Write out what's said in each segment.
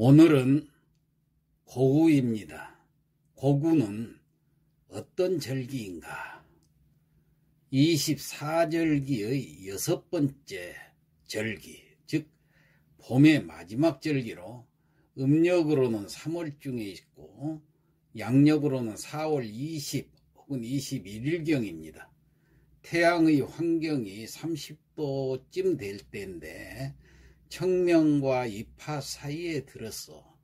오늘은 고구입니다. 고구는 어떤 절기인가? 24절기의 6번째 절기, 즉 봄의 마지막 절기로 음력으로는 3월 중에 있고 양력으로는 4월 20 혹은 21일경입니다. 태양의 환경이 30도쯤 될 때인데 청명과 입하 사이에 들어서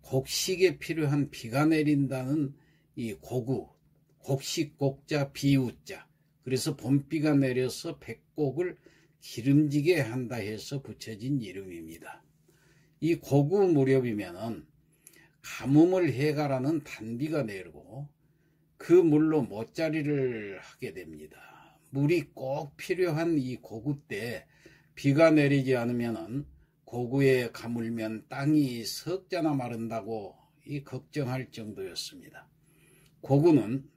곡식에 필요한 비가 내린다는 이 고구, 곡식 곡자 비우자, 그래서 봄비가 내려서 백곡을 기름지게 한다 해서 붙여진 이름입니다. 이 고구 무렵이면은 가뭄을 해가라는 단비가 내리고 그 물로 못자리를 하게 됩니다. 물이 꼭 필요한 이 고구 때 비가 내리지 않으면은 고구에 가물면 땅이 석자나 마른다고 걱정할 정도였습니다. 고구는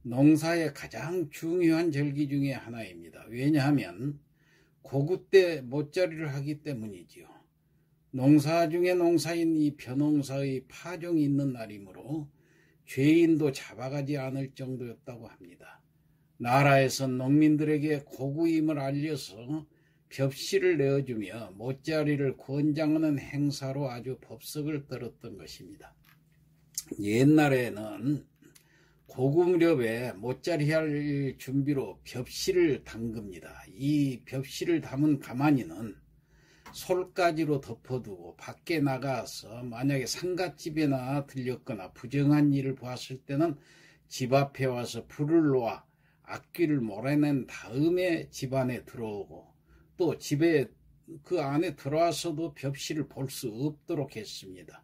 농사의 가장 중요한 절기 중에 하나입니다. 왜냐하면 고구 때 못자리를 하기 때문이지요. 농사 중에 농사인 이 벼농사의 파종이 있는 날이므로 죄인도 잡아가지 않을 정도였다고 합니다. 나라에선 농민들에게 고구임을 알려서 벽시를 내어주며 못자리를 권장하는 행사로 아주 법석을 떨었던 것입니다. 옛날에는 고구 무렵에 못자리 할 준비로 벽시를 담급니다. 이 벽시를 담은 가마니는 솔가지로 덮어두고 밖에 나가서 만약에 상갓집에나 들렸거나 부정한 일을 보았을 때는 집 앞에 와서 불을 놓아 악귀를 몰아낸 다음에 집 안에 들어오고, 또 집에 그 안에 들어와서도 벽시를 볼 수 없도록 했습니다.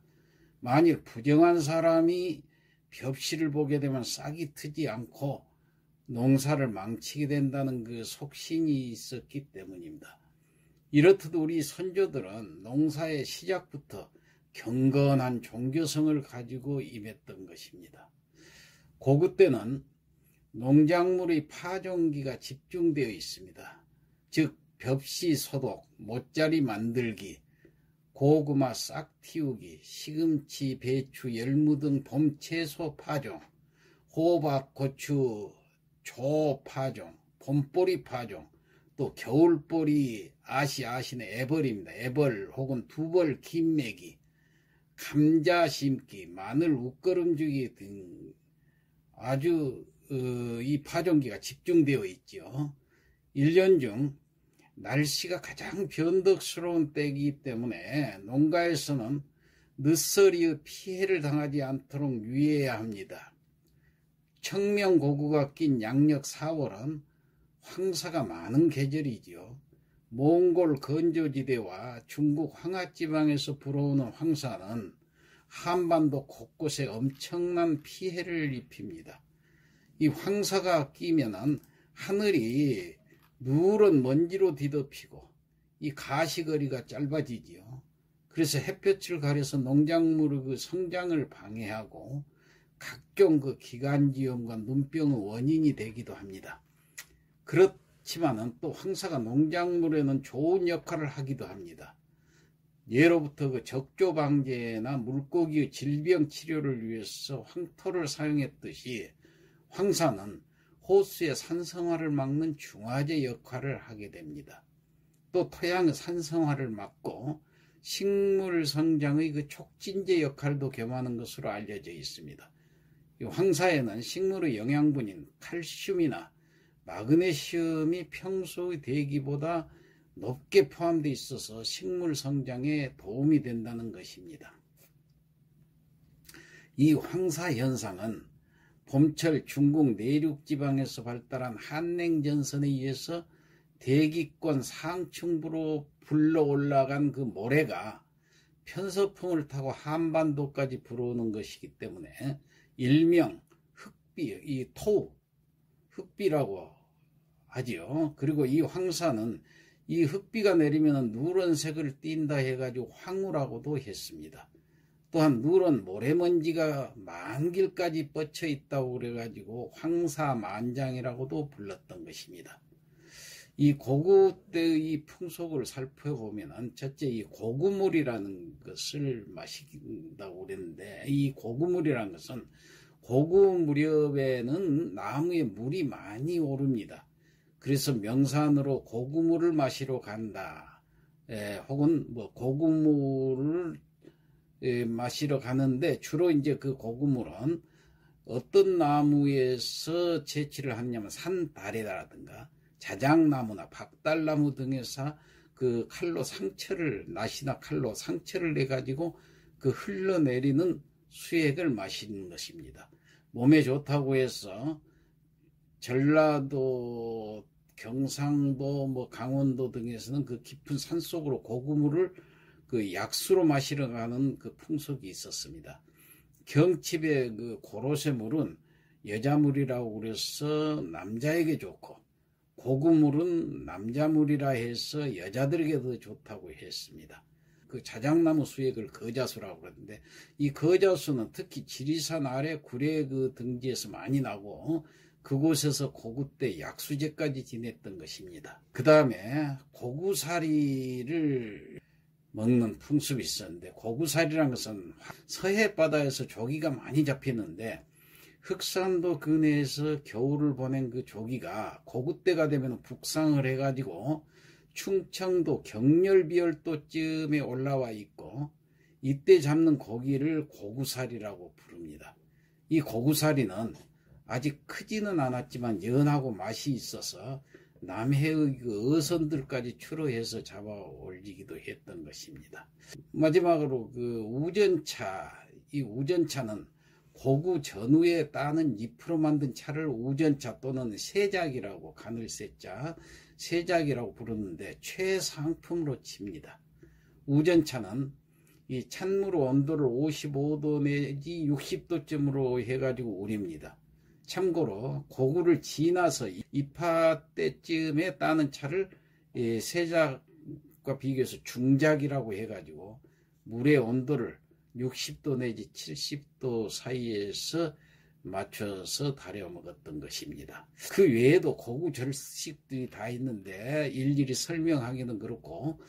만일 부정한 사람이 벽시를 보게 되면 싹이 트지 않고 농사를 망치게 된다는 그 속신이 있었기 때문입니다. 이렇듯 우리 선조들은 농사의 시작부터 경건한 종교성을 가지고 임했던 것입니다. 고구 때는 농작물의 파종기가 집중되어 있습니다. 즉 벽시 소독, 못자리 만들기, 고구마 싹 틔우기, 시금치, 배추, 열무 등 봄 채소 파종, 호박, 고추, 조 파종, 봄보리 파종, 또 겨울보리, 아시네 애벌입니다. 애벌 혹은 두벌 김매기, 감자 심기, 마늘 웃거름 주기 등 아주 이 파종기가 집중되어 있죠. 1년 중 날씨가 가장 변덕스러운 때이기 때문에 농가에서는 늦서리의 피해를 당하지 않도록 유의해야 합니다. 청명고구가 낀 양력 4월은 황사가 많은 계절이지요. 몽골 건조지대와 중국 황하지방에서 불어오는 황사는 한반도 곳곳에 엄청난 피해를 입힙니다. 이 황사가 끼면은 하늘이 누런 먼지로 뒤덮이고 이 가시거리가 짧아지지요. 그래서 햇볕을 가려서 농작물의 그 성장을 방해하고 각종 그 기관지염과 눈병의 원인이 되기도 합니다. 그렇지만은 또 황사가 농작물에는 좋은 역할을 하기도 합니다. 예로부터 그 적조 방제나 물고기의 질병 치료를 위해서 황토를 사용했듯이 황사는 호수의 산성화를 막는 중화제 역할을 하게 됩니다. 또 토양의 산성화를 막고 식물 성장의 그 촉진제 역할도 겸하는 것으로 알려져 있습니다. 이 황사에는 식물의 영양분인 칼슘이나 마그네슘이 평소의 대기보다 높게 포함되어 있어서 식물 성장에 도움이 된다는 것입니다. 이 황사 현상은 봄철 중국 내륙 지방에서 발달한 한냉전선에 의해서 대기권 상층부로 불러 올라간 그 모래가 편서풍을 타고 한반도까지 불어오는 것이기 때문에 일명 흑비, 이 토우, 흑비라고 하지요. 그리고 이 황사는 이 흑비가 내리면 누런색을 띈다 해가지고 황우라고도 했습니다. 또한 누런 모래먼지가 만길까지 뻗쳐 있다고 그래가지고 황사만장이라고도 불렀던 것입니다. 이 고구 때의 풍속을 살펴보면 첫째 이 고구물이라는 것을 마신다고 그랬는데, 이 고구물이라는 것은 고구 무렵에는 나무에 물이 많이 오릅니다. 그래서 명산으로 고구물을 마시러 간다, 혹은 뭐 고구물을 마시러 가는데, 주로 이제 그 고구물은 어떤 나무에서 채취를 하냐면 산다래라든가 자작나무나 박달나무 등에서 그 칼로 상처를, 낫이나 칼로 상처를 내 가지고 그 흘러내리는 수액을 마시는 것입니다. 몸에 좋다고 해서 전라도, 경상도, 뭐 강원도 등에서는 그 깊은 산속으로 고구물을 그 약수로 마시러 가는 그 풍속이 있었습니다. 경칩의 그 고로쇠 물은 여자물이라고 그래서 남자에게 좋고, 고구물은 남자물이라 해서 여자들에게 더 좋다고 했습니다. 그 자작나무 수액을 거자수라고 그러는데, 이 거자수는 특히 지리산 아래 구례 그 등지에서 많이 나고, 그곳에서 고구 때 약수제까지 지냈던 것입니다. 그 다음에 고구사리를 먹는 풍습이 있었는데, 고구사리라는 것은 서해 바다에서 조기가 많이 잡히는데, 흑산도 근해에서 겨울을 보낸 그 조기가 고구 때가 되면 북상을 해가지고 충청도 경렬비열도쯤에 올라와 있고, 이때 잡는 고기를 고구사리라고 부릅니다. 이 고구사리는 아직 크지는 않았지만 연하고 맛이 있어서 남해의 그 어선들까지 추로해서 잡아 올리기도 했던 것입니다. 마지막으로 그 우전차, 이 우전차는 고구 전후에 따는 잎으로 만든 차를 우전차 또는 세작이라고, 가늘 세자 세작이라고 부르는데 최상품으로 칩니다. 우전차는 이 찬물 온도를 55도 내지 60도쯤으로 해가지고 우립니다. 참고로 고구를 지나서 입하 때쯤에 따는 차를 세작과 비교해서 중작이라고 해가지고 물의 온도를 60도 내지 70도 사이에서 맞춰서 달여 먹었던 것입니다. 그 외에도 고구 절식들이 다 있는데 일일이 설명하기는 그렇고,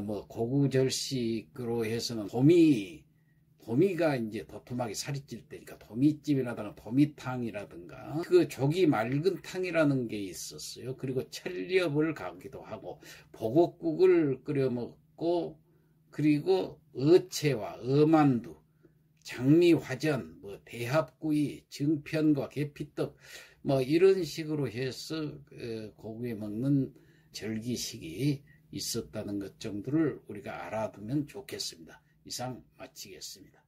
뭐 고구 절식으로 해서는 도미가 이제 도톰하게 살이 찔 때니까 도미찜이라든가 도미탕이라든가 그 조기 맑은 탕이라는 게 있었어요. 그리고 철렵을 가기도 하고 보곡국을 끓여 먹고, 그리고 어채와 어만두, 장미화전, 뭐 대합구이, 증편과 계피떡, 뭐 이런 식으로 해서 고구에 먹는 절기식이 있었다는 것 정도를 우리가 알아두면 좋겠습니다. 이상 마치겠습니다.